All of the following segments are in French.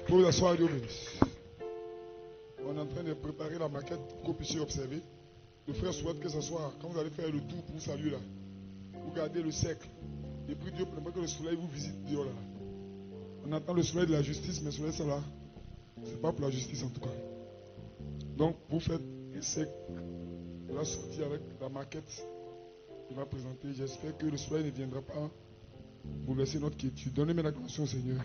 Pour vous asseoir, Dieu bénisse. On est en train de préparer la maquette pour que vous puissiez observer. Le frère souhaite que ce soit, quand vous allez faire le tour pour saluer là, vous gardez le cercle. Et puis Dieu permet que le soleil vous visite Dieu là. On attend le soleil de la justice, mais le soleil ça là, c'est pas pour la justice en tout cas. Donc vous faites un cercle, la sortie avec la maquette qu'il va présenter. J'espère que le soleil ne viendra pas vous laisser notre quiétude. Donnez-moi l'acclamation au Seigneur.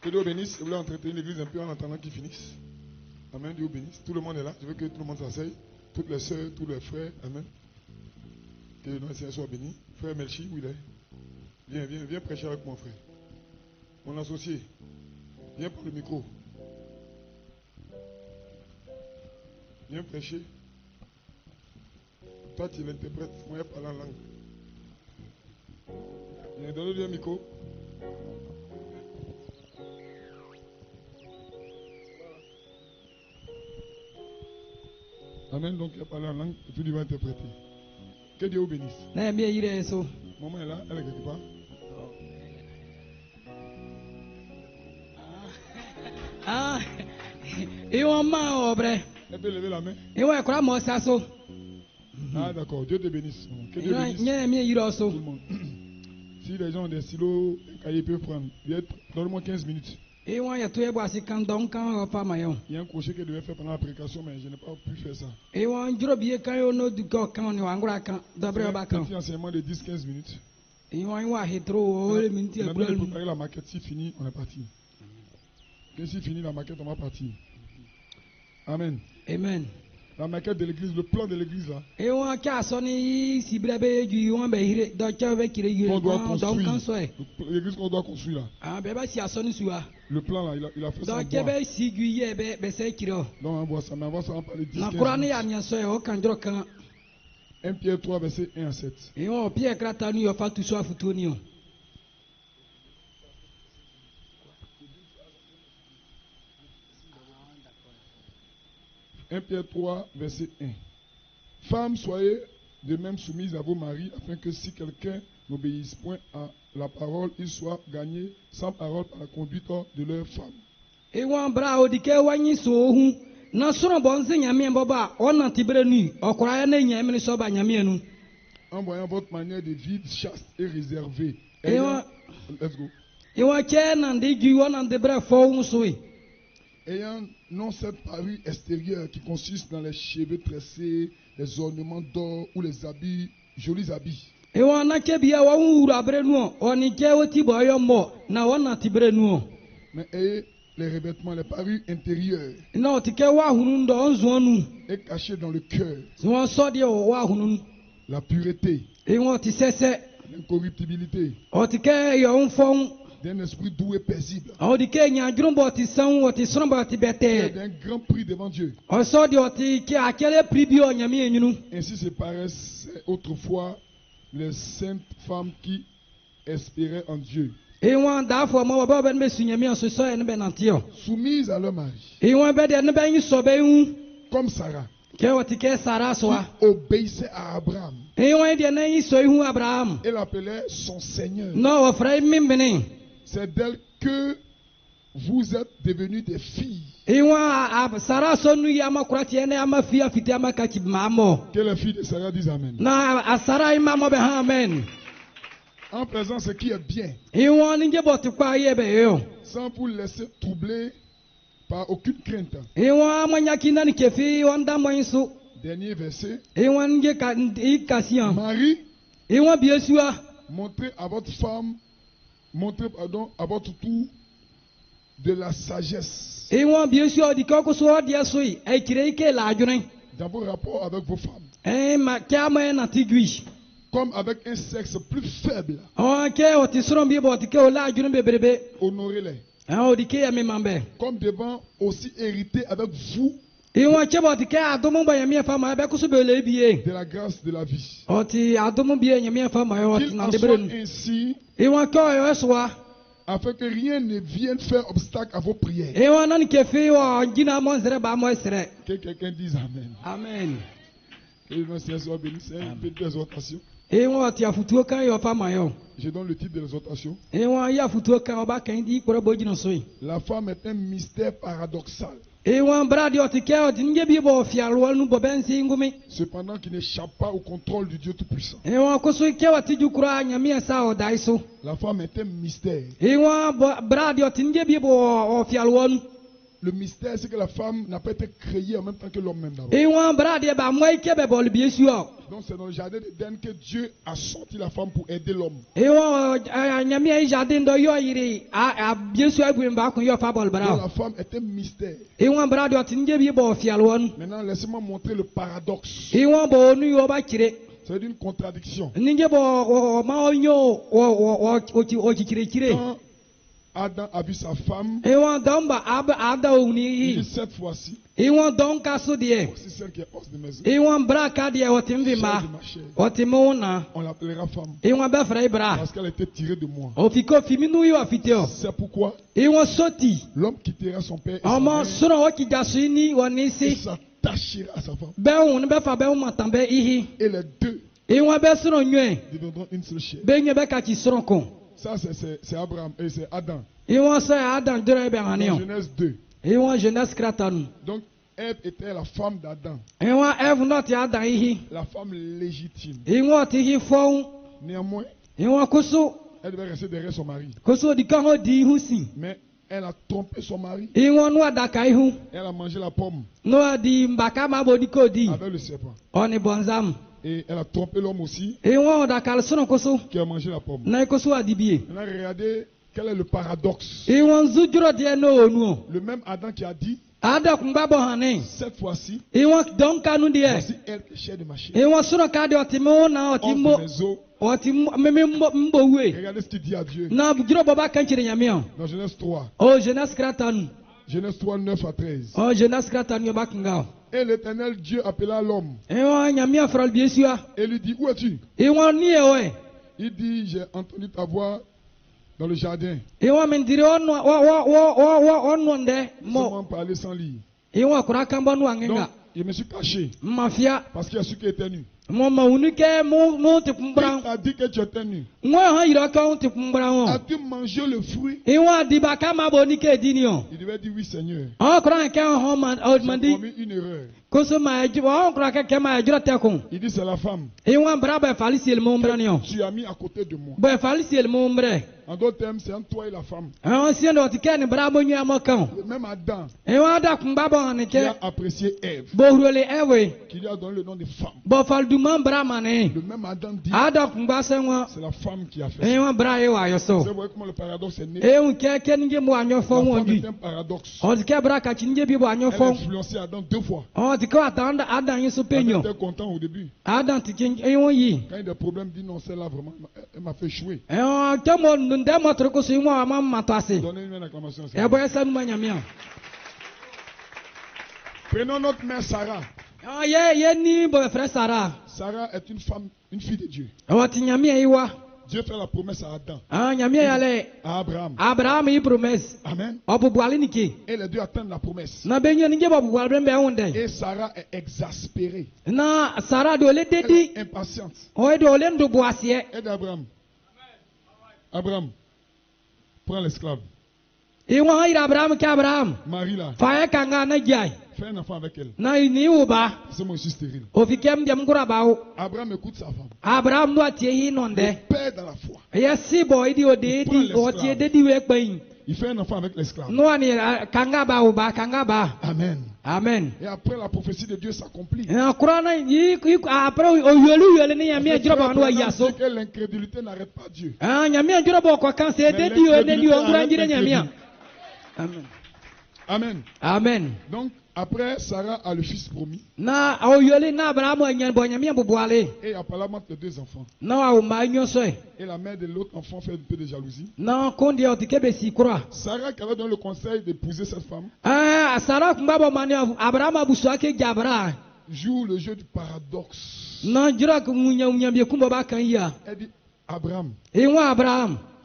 Que Dieu bénisse. Je voulais entretenir l'église un peu en attendant qu'ils finissent. Amen. Dieu bénisse. Tout le monde est là. Je veux que tout le monde s'asseye. Toutes les soeurs, tous les frères. Amen. Que le nom du Seigneur soit béni. Frère Melchi, où il est? Viens prêcher avec mon frère. Mon associé. Viens pour le micro. Viens prêcher. Toi, tu l'interprètes. Moi, je parle en langue. Viens, donne-lui un micro. Amen. Donc, il a parlé en langue et puis il va interpréter. Que Dieu vous bénisse. Maman est là, elle est quelque part. Elle peut lever la main. Ah, d'accord. Dieu te bénisse. Que Dieu bénisse tout le monde. Si les gens ont des stylos, un cahier peuvent prendre. Donne-moi 15 minutes. Il y a un crochet que je devais faire pendant la prédication, mais je n'ai pas pu faire ça. C'est un petit enseignement de 10-15 minutes. Maintenant, de préparer la maquette. Si fini, on est parti. Et si fini la maquette, on va partir. Amen. Amen. La maquette de l'église, le plan de l'église là. L'église qu'on doit construire là. Le plan là, il a fait ça en bois. Donc on voit ça, mais on va en parler 10-15 minutes. 1 Pierre 3, verset 1 à 7. 1 Pierre 3, verset 1. Femmes, soyez de même soumises à vos maris, afin que si quelqu'un n'obéisse point à la parole, il soit gagné sans parole par la conduite de leur femme. En voyant votre manière de vivre chaste et réservée. Let's go. Ayant non cette parure extérieure qui consiste dans les cheveux tressés, les ornements d'or ou les habits, jolis habits. Mais ayez les revêtements, les parures intérieures. Et cachés dans le cœur. La pureté. L'incorruptibilité. D'un esprit doux et paisible. D'un grand prix devant Dieu. Ainsi se paraissaient autrefois les saintes femmes qui espéraient en Dieu. Soumises à leur mari. Comme Sarah. Qui obéissait à Abraham. Et l'appelait son Seigneur. C'est d'elle que vous êtes devenus des filles. Que les filles de Sarah disent Amen. En présence ce qui est bien. Sans vous laisser troubler par aucune crainte. Dernier verset. Marie, montrez à votre femme, à votre tour de la sagesse. Dans vos rapports avec vos femmes. Comme avec un sexe plus faible. Honorez-les. Comme devant aussi hériter avec vous de la grâce de la vie. Qu'il en soit ainsi afin que rien ne vienne faire obstacle à vos prières. Que quelqu'un dise Amen. Amen. Que le Seigneur soit béni. C'est une petite exhortation. Je donne le titre de l'exhortation. La femme est un mystère paradoxal. Cependant qui n'échappe pas au contrôle du Dieu Tout-Puissant. La femme est un mystère. Le mystère, c'est que la femme n'a pas été créée en même temps que l'homme même d'abord. Donc c'est dans le jardin d'Éden que Dieu a sorti la femme pour aider l'homme. Donc la femme est un mystère. Maintenant, laissez-moi montrer le paradoxe. C'est une contradiction. Quand Adam a vu sa femme, il dit cette fois-ci, voici celle qui est hors de mes os, chair de ma chair. On l'appellera femme parce qu'elle a été tirée de moi. C'est pourquoi l'homme quittera son père et sa mère et s'attachera à sa femme. Et les deux deviendront une seule chair. Ça, c'est Abraham et c'est Adam. Dans Genèse 2. Donc, Ève était la femme d'Adam. La femme légitime. Néanmoins, elle devait rester derrière son mari. Mais elle a trompé son mari. Elle a mangé la pomme avec le serpent. Et elle a trompé l'homme aussi qui a mangé la pomme. Maintenant, regardez quel est le paradoxe. Le même Adam qui a dit cette fois-ci, voici elle qui est chair de ma chair, hors de mes os. Regardez ce qu'il dit à Dieu dans Genèse 3. Genèse 3, 9 à 13. Et l'Éternel Dieu appela l'homme et lui dit, où es-tu? Il dit, j'ai entendu ta voix dans le jardin. Seulement parler sans lire. Donc, je me suis caché parce qu'il a su qu'il était nu. Qui t'a dit que tu étais nu? As-tu mangé le fruit? Il devait dire oui, Seigneur. J'ai commis une erreur. Il dit c'est la femme que tu as mis à côté de moi. En d'autres termes, c'est entre toi et la femme. Le même Adam qui a apprécié Ève, qui lui a donné le nom de femme. Le même Adam dit c'est la femme qui a fait ça. Vous voyez comment le paradoxe est né. La femme est un paradoxe. Elle a influencé Adam 2 fois. Adam était content au début. Quand il y a des problèmes, il dit non, celle-là vraiment, elle m'a fait échouer. Donnez une acclamation à ça. Prenons notre mère Sarah. Sarah est une femme, une fille de Dieu. Dieu fait la promesse à Adam. À Abraham. Amen. Et les deux attendent la promesse. Et Sarah est exaspérée. Elle est impatiente. Aide Abraham. Abraham, prends l'esclave. Marie là. Fais un enfant avec elle. C'est moi, je suis stérile. Abraham écoute sa femme. Le père dans la foi. Il fait un enfant avec l'esclave. Amen. Amen. Et après la prophétie de Dieu s'accomplit. Que l'incrédulité n'arrête pas Dieu. Amen. Amen. Amen. Donc, après, Sarah a le fils promis. Et apparemment, les 2 enfants. Et la mère de l'autre enfant fait un peu de jalousie. Sarah qui avait donné le conseil d'épouser cette femme joue le jeu du paradoxe. Elle dit, Abraham,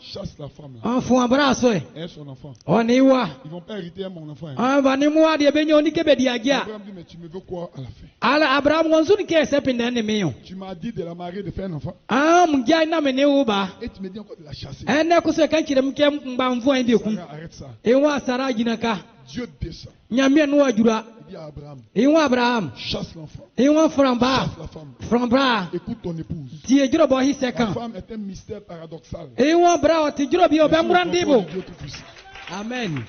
chasse la femme là. On fou abraço. Et son enfant. On y va. Ils vont pas hériter à mon enfant. Hein. On va ni moi de benyo ni kebe diagia. Abraham dit, mais tu me veux quoi à la fin? Ala Abraham gonzu ni ke sepinde ne meyo. Tu m'as dit de la marier, de faire un enfant. Ah mungia na mene uba. Et tu me dis encore de la chasser. Ene ko se kan kirem ke mba mvu an bi ku. Sarah, arrête ça. E wa sara jinaka. Dieu descend. Nyamia no ajura. Il dit à Abraham, E wa Abraham. chasse l'enfant. E wa framba. Chasse la femme. Framba. Écoute ton épouse. Ti e juro bo hi La sekan. femme est un mystère paradoxal. E wa bra ti juro bi Mais oba sous le contrôle mrandibo. de Dieu Tout-Puissant. Amen.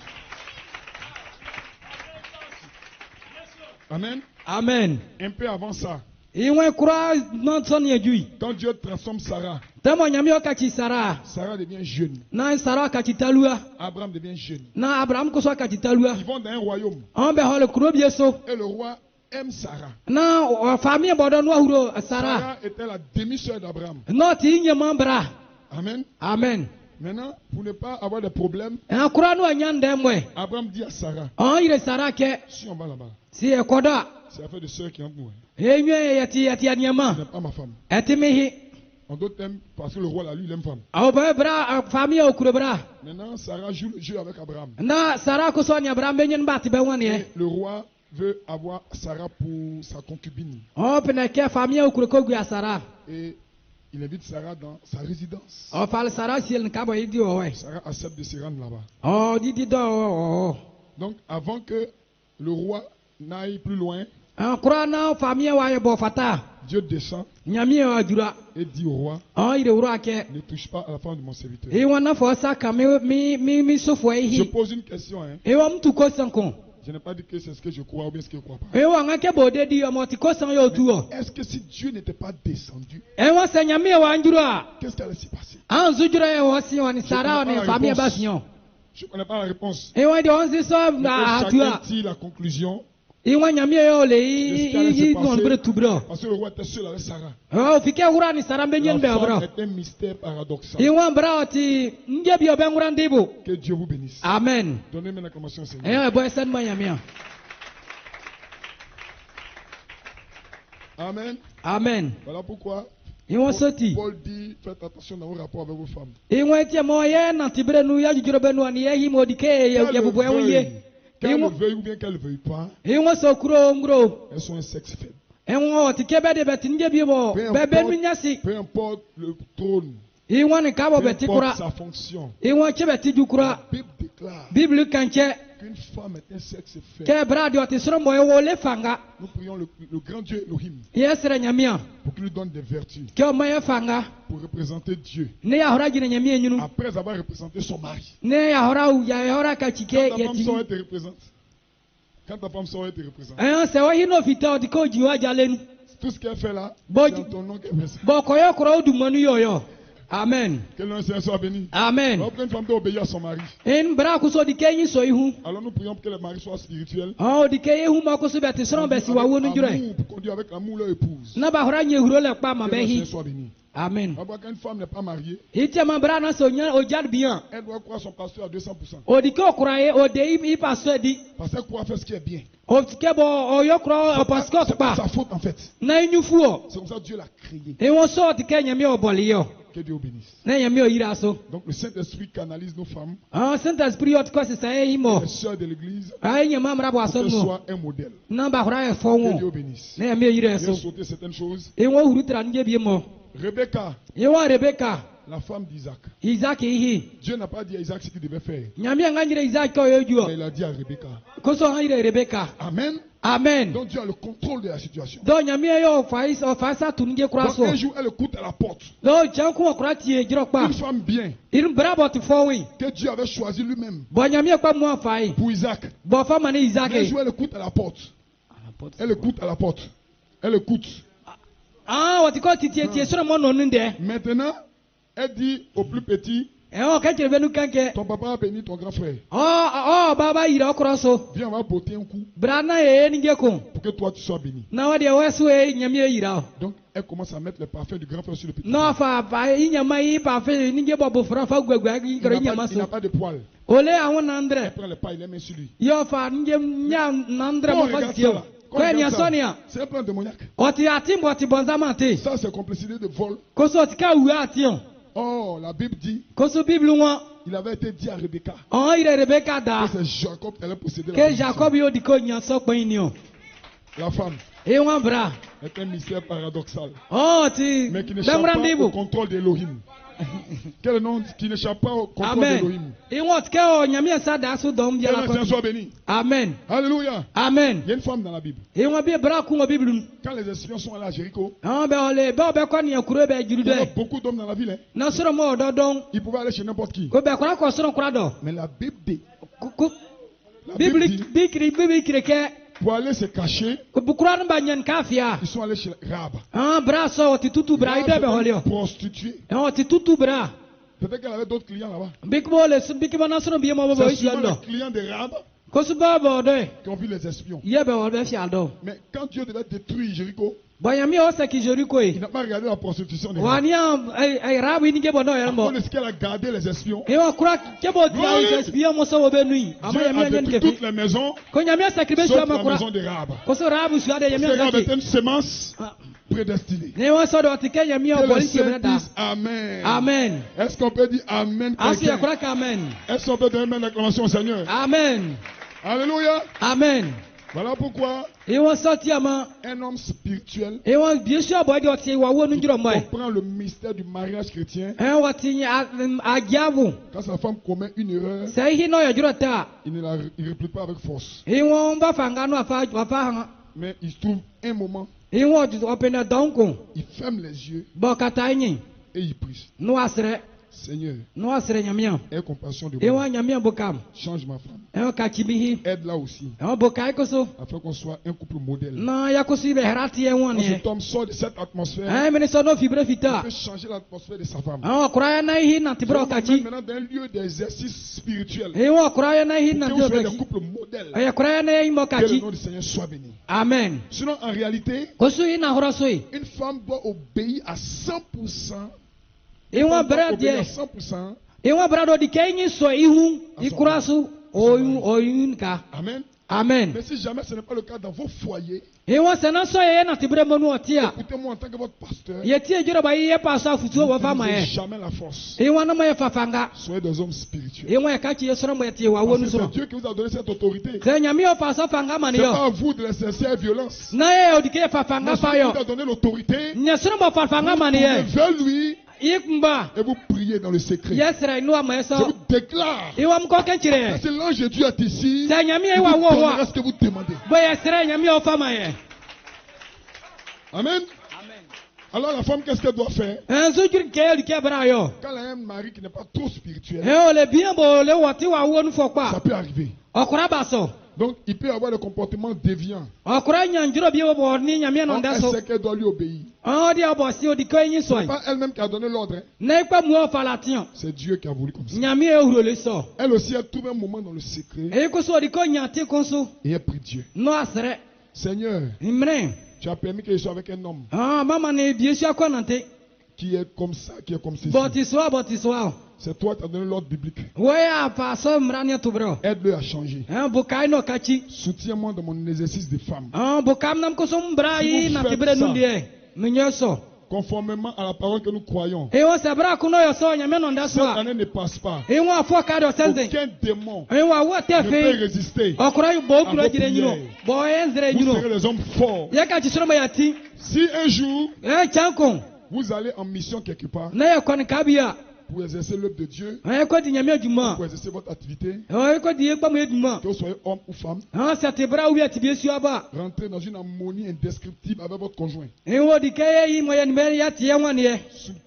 Amen. Amen. Un peu avant ça, Iwe kura non son yejui. quand Dieu transforme Sarah, Tamo nyamio kachi Sara. Sarah devient jeune. Na Sara kachi talua. Abraham devient jeune. Na Abraham ko so kachi talua. Ils vont dans un royaume. On be hol kuro bieso. Et le roi aime Sarah. Na famille bodo no huro Sara. Sarah était la demi-sœur d'Abraham. No ti nye mambra. Amen. Amen. Maintenant, pour ne pas avoir de problème, En kura no anyande mwe. Abraham dit à Sarah, On ire Sara ke si on va là-bas, si ekoda. c'est affaire de sœur qui entre nous. Hein. Enye yati Tu anyama. n'es pas ma femme. Etimihi. On doit t'aimer parce que le roi là, lui, il aime femme. Au be bra famille okuro bra. Maintenant, Sarah joue le jeu avec Abraham. Na Sara ko so nya Abraham benyen bati be wani Et e. le roi veut avoir Sarah pour sa concubine. On pene ke famille okuro ko gua Sara. Et il invite Sarah dans sa résidence. O fal Sara siel nkabo idi o we. Sarah accepte de se rendre là-bas. Oh didi do o. Donc, avant que le roi n'aille plus loin, En kura na famille wa ye bo fata. Dieu descend Nyami o jura. et dit au roi, On ire uro ke. ne touche pas à la femme de mon serviteur. E wana fo saka mi sofo Je ehi. pose une question. Hein. E wa mtu ko sanko. Je n'ai pas dit que c'est ce que je crois ou bien ce que je ne crois pas. E wa ngake bode di o moti ko san yo tu o. Est-ce que si Dieu n'était pas descendu, E wa sa nyami wa njura. qu'est-ce qui allait s'y passer? An zujura e wo si woni Sara connais oni pas la famille réponse. ba sinyo. Je ne connais pas la réponse. E wa di on si so Mais na que chacun atua. tire la conclusion. E wa nyami yo le Qu'est-ce qui allait se i non bre tu bro. Parce que le roi était seul avec Sarah. Oh fike hura ni Sara benyen be La bro. femme est un mystère paradoxal. E wa bra oti nge bi obe ngura ndibo. Que Dieu vous bénisse. Amen. Donnez-moi une acclamation, Seigneur. E boy sen ma nyami. Amen. Amen. Voilà pourquoi E wa soti. Paul dit, faites attention dans vos rapports avec vos femmes. E wa tie mo ye na tibre nu ya jujuro be nu ani ye hi mo dike ye bubu e wiye. Qu'elle le veuille ou bien qu'elle ne veuille pas, E wa so kuro ngro. elles sont un sexe faible. E wa oti kebe de beti nge bi bo. Be nu nyasi. Peu importe le trône, E wa ni kabo peu beti importe kura. sa fonction, E wa chebe ti jukura. la Bible déclare Bible kanche qu'une femme est un sexe faible. ke bradi oti soro mo wo le fanga. Nous prions le grand Dieu Elohim Yesere nyamia. pour qu'il nous donne des vertus Ke o mo ye fanga. pour représenter Dieu. Ne ya hora jine nyamia nyunu. Après avoir représenté son mari. Ne ya hora u ya hora ka chike Quand ta ye femme ti. sort, elle te représente. Quand ta femme sort, elle te représente. Se wa hino fita oti ko jiwa jalenu. Tout ce qu'elle fait là, Bon, c'est en ton nom qu'elle fait ça. Bo ko yo kuro du manu yo yo. Amen. Que le nom du Seigneur soit béni. Amen. Alors, une femme doit obéir à son mari. En bra ku so di kenyi so ihu. Alors nous prions pour que le mari soit spirituel. Oh di keye hu ma ko so beti soro be si wa wonu jure. Amour, pour conduire avec amour leur épouse. Na ba hora nye huro le pa ma Que be le Seigneur hi. soit béni. Amen. Alors, quand une femme n'est pas mariée, Iti ma bra na so nya o jad bien. elle doit croire son pasteur à 200%. O di ko kura ye o de i pastor di. Parce qu'elle croit faire ce qui est bien. O ke bo o yo kura o pastor C'est pas pa. sa faute en fait. Na inyu fu o. C'est comme ça que Dieu l'a créé. E won so di kenya mi o boli yo. Que Dieu vous bénisse. Na nya mi o yira so. Donc le Saint-Esprit canalise nos femmes, Ah Saint Esprit ot ko se sa e mo. les sœurs de l'église, Ai nya ma mra bo pour aso qu'elles mo. soient un modèle. Na ba hora e fo Que Dieu won. vous bénisse. Na nya mi o yira J'ai so. sauté certaines choses. E won huru tra nge bi mo. Rebecca, E won Rebecca. la femme d'Isaac. Isaac ihi. Dieu n'a pas dit à Isaac ce qu'il devait faire. Nyami nganyire Isaac ko yo juo. Mais il a dit à Rebecca. Ko so ngire Rebecca. Amen. Amen. Donc Dieu a le contrôle de la situation. Do nyami yo fa sa tu nge kura Donc so. un jour, elle écoute à la porte. Do jan ku kura tie jiro pa. Une femme bien Irin brabo ti fo wi. que Dieu avait choisi lui-même Bo nyami kwa mo fa yi. pour Isaac. Bo fa mane Isaac. Un jour, elle écoute à la porte. Elle écoute à la porte. Elle écoute. Ah wati ko ti tie soro mo no nde. Maintenant, elle dit au plus petit, E o ka kire benu kanke. ton papa a béni ton grand frère. Baba yira okro so. Viens, on va botter un coup Brana e nge ko. pour que toi tu sois béni. Na wa de wesu e nyami yira. Donc, elle commence à mettre le parfum du grand frère sur le petit. No fa ba nyama yi pa fe nge bo fra fa gwagwa gi kro nyama Il n'a so. pas de poils. Ole awon na Elle andre. prend le pas, il les met sur lui. Yo fa nge nya na andre Quand mo on fa regarde tio. ça, Ko nya sonia. c'est un plan démoniaque. Oti atim oti bonzamante. Ça, c'est complicité de vol. Ko so ti ka wu ation. Oh, la Bible dit, koso bible ŋɔ il avait été dit à Rebecca ɔn Rebeka da que c'est Jacob qui allait posséder la ke bénédiction. Jacob yóò di ko nyansɔ kpɛn ni o La femme eye ŋɔ bra est un mystère paradoxal, ɔn ti mais qui n'échappe bɛnbura pas au ndibu contrôle d'Elohim. Quel est le nom qui n'échappe pas au contrôle amen d'Elohim? eye ŋɔ ti ke ɔ nyamiya sa da so dɔn Que biara le Seigneur kɔ soit béni. amen Alléluia. amen Il y a une femme dans la Bible. eye ŋɔ bi bra kun ŋɔ bible nu Quand les espions sont allés à Jéricho, ɔn bɛ ɔle bɛ ɔbɛ kɔ niyan kuro bɛ juru il y avait dɛ beaucoup d'hommes dans la ville. Hein. na sɔrɔ mɔ ɔdɔ dɔn Ils pouvaient aller chez n'importe qui. ko bɛ kɔrɔ kɔ sɔrɔ kura dɔ Mais la Bible dit, ko la Bible bible dit, bible kiri kɛ pour aller se cacher, ko bukura ni ba nyɛn kafia ils sont allés chez Rahab. ɔn bra sɔ ɔti tutu bra ide bɛ Rahab hɔli était o une prostituée. ɔti tutu bra Peut-être qu'elle avait d'autres clients là-bas. bikibo le bikibo na sɔrɔ biye mɔ bɔ C'est isi souvent dɔ les clients de Rahab kosu bɛ bɔ dɛ qui ont vu les espions. iye bɛ wɔ bɛ fia dɔ Mais quand Dieu devait détruire Jéricho, bɔnyami o sɛki Jericho il ye n'a pas regardé la prostitution de Rahab. wani rabu ni ke bɔ n'o À yɛrɛ cause mɔ de ce qu'elle a gardé les espions, ewa kura kebo di ayi kɛ biye mɔsɔ wo bɛ nui a ma Dieu yami a a ɲɛni détruit kɛ toutes fi les maisons, ko nyami sɛki bɛ sauf suya ma la kura maison de Rahab. koso rabu suya de yami Parce que Rahab était sɛki une semence prédestinée. ne wa sɔ dɔ ti kɛ yami o Que le bɔli ti Seigneur bɛ da dise Amen. amen Est-ce qu'on peut dire Amen asu quelqu'un? yɛ kura ka amen Est-ce qu'on peut donner une acclamation au Seigneur? amen Alléluia. amen Voilà pourquoi ewa sɔ ti a ma un homme spirituel ewa bie suya bɔ di ɔti wa wo nu jurɔ mɔ ye comprend le mystère du mariage chrétien. ɛn wati a diabu Quand sa femme commet une erreur, sɛyi n'o yɛ jurɔ ta il ne réplique pas avec force. ewa n ba fanga no afa hàn Mais il se trouve un moment, ewa ɔpɛnɛ dɔn kun il ferme les yeux bɔn ka taa nyi et il prie. n'o a srɛ Seigneur, n'o a srɛ nyamiya aie compassion de ewa moi. nyamiya bɔ kam Change ma femme. ɛn ka cibihi Aide-la aussi, ɛn bɔ ka ekoso afin qu'on soit un couple modèle. na yakoso ibɛ hɛrɛ ti yɛ wɔn Quand ni cet homme sort de cette atmosphère, ɛn minisɔn n'o fibre il fita peut changer l'atmosphère de sa femme. ɛn kura yɛ n'a yi nati bɔrɔ ka ci Maintenant, dans un lieu d'exercice spirituel, ewa kura yɛ n'a yi pour que nati vous bɔrɔ soyez ka des ci couples modèles. ɛyɛ kura yɛ n'a yi bɔ ka Que le ci nom du Seigneur soit béni. amen Sinon, en réalité, koso yi na hɔrɔ so yi une femme doit obéir à 100%. ewa Une femme doit bɛrɛ obéir à diɛ 100%. ewa bɛrɛ dɔ di kɛ nyi sɔ ihu ikura so oyun ka Amen. amen Mais si jamais ce n'est pas le cas dans vos foyers, ewa sɛnɛ sɔ yɛ nati bɛrɛ mɔnu ɔti a écoutez-moi en tant que votre pasteur, yɛ tie jɔrɔ ba yi yɛ paasɔ afutuo wɔ fa ma n'utilisez yɛ jamais la force. ewa nama yɛ fafanga Soyez des hommes spirituels. ewa yɛ ka ci yɛ sɔrɔ mɔ yɛ tie wa Parce wonu que c'est sɔrɔ Dieu qui vous a donné cette autorité. sɛ nyami yɛ paasɔ fanga ma Ce ni n'est pas yɔ à vous de l'exercer avec violence. na yɛ odi ke Mais fafanga fa celui qui vous yɔ a donné l'autorité, nyɛ sɔrɔ mɔ fafanga ma ni vous yɛ tournez vers lui i kunba et vous priez dans le secret. yɛ sɛrɛ inu ama yɛ Je vous sɔ déclare, ewa mu kɔ kɛnkyerɛ c'est l'ange de Dieu est ici. sɛ nyami Il yɛ vous wa wɔ donnera hɔ ce que vous demandez. bɔ yɛ sɛrɛ nyami yɛ fa ma yɛ Amen. Alors la femme, qu'est-ce qu'elle doit faire? ɛnso juri kɛ odi kɛ bɛrɛ yɔ Quand elle a un mari qui n'est pas trop spirituel, ɛ o le biɲɛ bɔ o le wɔti wa wonu fɔ ça kpa peut arriver. ɔkura ba sɔ Donc il peut y avoir des comportements déviants. ɔkura nyanjuro bi yɛ bɔ ni nyami yɛ Donc, nɔ da elle so sait qu'elle doit lui obéir. ɔdi ɔbɔ si odi kɛ nyi Ce n'est sɔn pas elle-même qui a donné l'ordre, hein. ne kpɛ mu ɔfa la tiɲɛ C'est Dieu qui a voulu comme ça. nyami yɛ wuro le sɔ Elle aussi, elle trouve un moment dans le secret eyi koso odi ko nyati koso et elle prie Dieu. n'o a sɛrɛ Seigneur, mmerɛ tu as permis que je sois avec un homme mama ne bie su akɔ nante qui est comme ça, qui est comme ceci. bɔti soa C'est toi qui as donné l'ordre biblique. wɔyɛ afa sɔ mmerɛ ne to brɛ Aide-le à changer. bukai n'o ka ci Soutiens-moi dans mon exercice de femme. bukam nam koso mbra Si yi vous nati faites brɛ nu ça, deɛ menyɛ sɔ Conformément à la parole que nous croyons. ewa sɛbra kuno yɛ sɔ nyame nɔ da Cette so a année ne passe pas. ewa afɔ ka dɔ sɛnzɛn Aucun démon ewa awɔ tɛ ne peut fe résister. ɔkura yi bɔ okura À vos gyerɛ nyino prières. bɔ yɛ nzɛrɛ Vous nyino serez des hommes forts. yɛ ka ci sɔrɔ ma yɛ ti Si un jour, tiɲɛ kun vous allez en mission quelque part ne yɛ kɔni kabiya pour exercer l'œuvre de Dieu, ko di nyame adwuma pour exercer votre activité, ko di yɛ kpamu adwuma que vous soyez homme ou femme, sɛte bra wi ati bie su aba rentrez dans une harmonie indescriptible avec votre conjoint. ewo di kɛ yɛ yi mɔ yɛ nimɛ yɛ ti yɛ ŋwani yɛ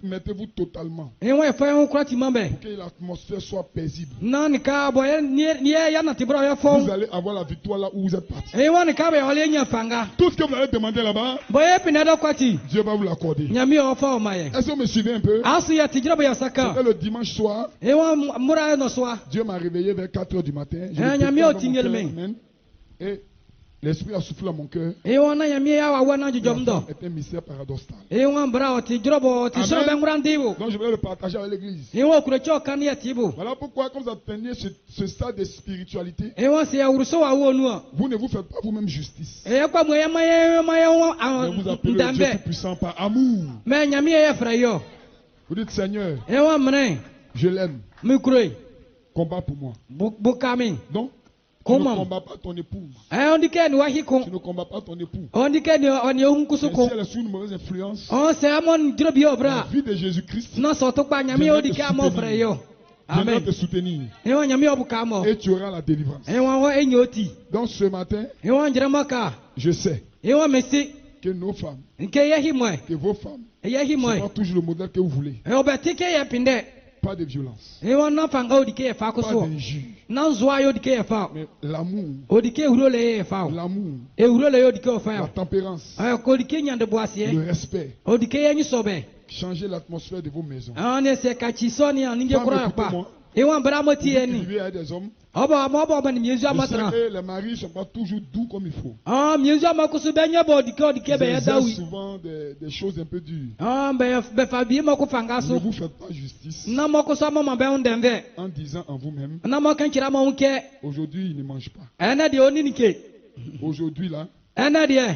Soumettez-vous totalement ewo yɛ fɔ yɛ ho kura ti ma bɛ pour que l'atmosphère soit paisible. na ni ka bɔ yɛ ni yɛ yɛ nati bra yɛ Vous fɔ allez avoir la victoire là où vous êtes parti. ewo ni ka bɛ ɔlɛ ɲɛ fanga Tout ce que vous allez demander là-bas, bɔ yɛ pinɛ dɔ kɔti Dieu va vous l'accorder. nyame yɛ ɔfɔ o ma yɛ Est-ce que vous me suivez un peu? asu yɛ ti jira bɛ yɛ saka C'était le dimanche soir. ewo mura yɛ nɔ soa Dieu m'a réveillé vers 4 heures du matin. Je Eh, me nyami déclare o dans mon tingel cœur, me. amen. Et l'Esprit a soufflé à mon cœur. ewo na nyame yɛ awa na La jɔjɔm dɔ femme est un mystère paradoxal. ewo bra ɔti jira bɔ ɔti sɔrɔ bɛ Amen. ŋura ndibo Donc je voulais le partager avec l'église. ewo kure cɔ kan yɛ tibo Voilà pourquoi, quand vous atteignez ce stade de spiritualité, ewo si yɛ wuruso wa wo nu vous ne vous faites pas vous-même justice. kpamu yɛ ma yɛ Mais vous appelez le Dieu ndambɛ tout-puissant par amour. mɛ nyame yɛ fɛrɛ yɔ Vous dites, Seigneur, ewa mne je l'aime. mikroi Combat pour moi. bukami Donc, tu ne Comment? combats pas ton épouse. ondike ni wahiko Tu ne combats pas ton époux. ondike ni oni Mais hunkusuko si elle est sous une mauvaise influence, on se amon drobi la obra vie de Jésus-Christ na so to pa nyame viendra odike te amo soutenir. freyo viendra amen te soutenir. ewa nyame obukamo Et tu auras la délivrance. ewa wo enyoti Donc ce matin, ewa njiremaka je sais ewa mesi que nos femmes, nke yehi moe que vos femmes, yehi ce moe sera toujours le modèle que vous voulez. obetike ye pinde Pas de violence, ewa na fanga odike ye fa pas kuso d'injure, na nzwa yo odike ye fa mais l'amour, odike hurole ye fa l'amour, ehurole yo odike o la fa tempérance, ko odike nyande boasie le respect. odike ye nyisobe Changer l'atmosphère de vos maisons. ane se kachisoni aninge Femme, kura pa écoutez-moi. ewa mbra Vous moti qui eni vivez avec des hommes, obo bani miezu je sais amatra que les maris ne sont pas toujours doux comme il faut. miezu amakusu benye bo odike Ils be ya exercent dawi souvent des choses un peu dures. be fabi mo ku Ne fangaso vous faites pas justice na mo ku so mo be undemve en disant en vous-même, na mo kanchira mo unke aujourd'hui il ne mange pas. ene de oninike Aujourd'hui là, ene de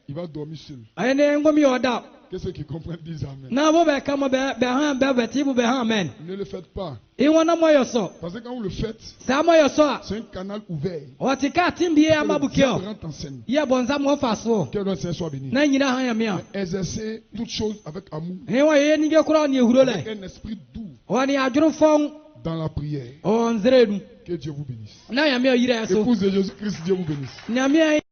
il va dormir seul. ene ngomi oda Que ceux qui comprennent disent Amen. na bo be kama be han be tibu be han amen Ne le faites pas. iwana mo yoso Parce que quand vous le faites, sa mo yoso c'est un canal ouvert. otika timbi Que ya le mabukio diable rentre en scène. ye bonza mo faso Que le Seigneur soit béni. na nyina han ya mia Exercez toutes choses avec amour, ewa ye ninge kura ni avec ehurole un esprit doux wani ajuru fon dans la prière. on zredu Que Dieu vous bénisse. na ya mia yire so Épouse de Jésus-Christ, Dieu vous bénisse. na mia